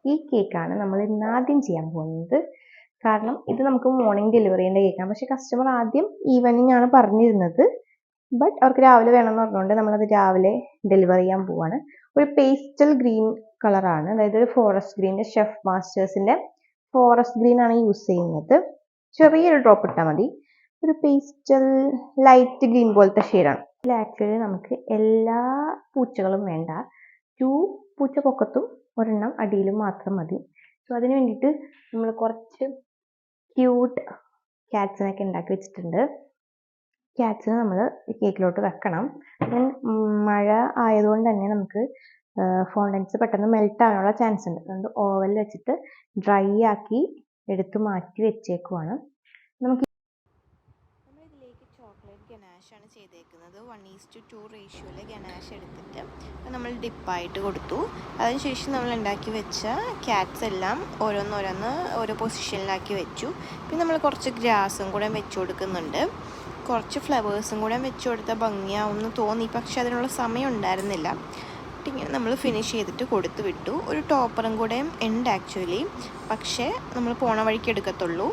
ഈ കേക്കാണ് നമ്മൾ ഇന്ന് ആദ്യം ചെയ്യാൻ പോകുന്നത്. കാരണം ഇത് നമുക്ക് മോർണിംഗ് ഡെലിവറി ചെയ്യേണ്ട കേക്കാണ്. പക്ഷെ കസ്റ്റമർ ആദ്യം ഈവനിങ് ആണ് പറഞ്ഞിരുന്നത്. ബട്ട് അവർക്ക് രാവിലെ വേണമെന്ന് പറഞ്ഞുകൊണ്ട് നമ്മളത് രാവിലെ ഡെലിവർ ചെയ്യാൻ പോവാണ്. ഒരു പേസ്റ്റൽ ഗ്രീൻ കളറാണ്, അതായത് ഒരു ഫോറസ്റ്റ് ഗ്രീൻ്റെ ഷെഫ് മാസ്റ്റേഴ്സിൻ്റെ ഫോറസ്റ്റ് ഗ്രീൻ ആണ് യൂസ് ചെയ്യുന്നത്. ചെറിയൊരു ഡ്രോപ്പ് ഇട്ടാൽ മതി. ഒരു പേസ്റ്റൽ ലൈറ്റ് ഗ്രീൻ പോലത്തെ ഷെയ്ഡാണ്. ആക്ച്വലി നമുക്ക് എല്ലാ പൂച്ചകളും വേണ്ട, 2 പൂച്ച പൊക്കത്തും ഒരെണ്ണം അടിയിലും മാത്രം മതി. സോ അതിന് വേണ്ടിയിട്ട് നമ്മൾ കുറച്ച് ക്യൂട്ട് ക്യാറ്റ്സിനൊക്കെ ഉണ്ടാക്കി വെച്ചിട്ടുണ്ട്. ക്യാറ്റ്സിനെ നമ്മൾ കേക്കിലോട്ട് വെക്കണം. മഴ ആയതുകൊണ്ട് തന്നെ നമുക്ക് ഫോണ്ടൻസ് പെട്ടെന്ന് മെൽറ്റ് ആകാനുള്ള ചാൻസ് ഉണ്ട്. അതുകൊണ്ട് ഓവനിൽ വെച്ചിട്ട് ഡ്രൈ ആക്കി എടുത്ത് മാറ്റി വെച്ചേക്കുവാണ്. നമുക്ക് നമ്മളിതിലേക്ക് ചോക്ലേറ്റ് ഗനാഷാണ് ചെയ്തേക്കുന്നത്. 1:2 റേഷ്യോയിൽ ഗനാഷ് എടുത്തിട്ട് നമ്മൾ ഡിപ്പായിട്ട് കൊടുത്തു. അതിനുശേഷം നമ്മൾ ഉണ്ടാക്കി വെച്ച ക്യാറ്റ്സ് എല്ലാം ഓരോന്നോരോന്ന് ഓരോ പൊസിഷനിലാക്കി വെച്ചു. പിന്നെ നമ്മൾ കുറച്ച് ഗ്രാസും കൂടെ വെച്ച് കൊടുക്കുന്നുണ്ട്. കുറച്ച് ഫ്ലവേഴ്സും കൂടെ വെച്ച് കൊടുത്താൽ ഭംഗിയാവുമെന്ന് തോന്നി, പക്ഷെ അതിനുള്ള സമയം ഉണ്ടായിരുന്നില്ല. ഇങ്ങനെ നമ്മൾ ഫിനിഷ് ചെയ്തിട്ട് കൊടുത്തു വിട്ടു. ഒരു ടോപ്പറും കൂടെ ഉണ്ട് ആക്ച്വലി, പക്ഷേ നമ്മൾ പോണ വഴിക്ക് എടുക്കത്തുള്ളൂ.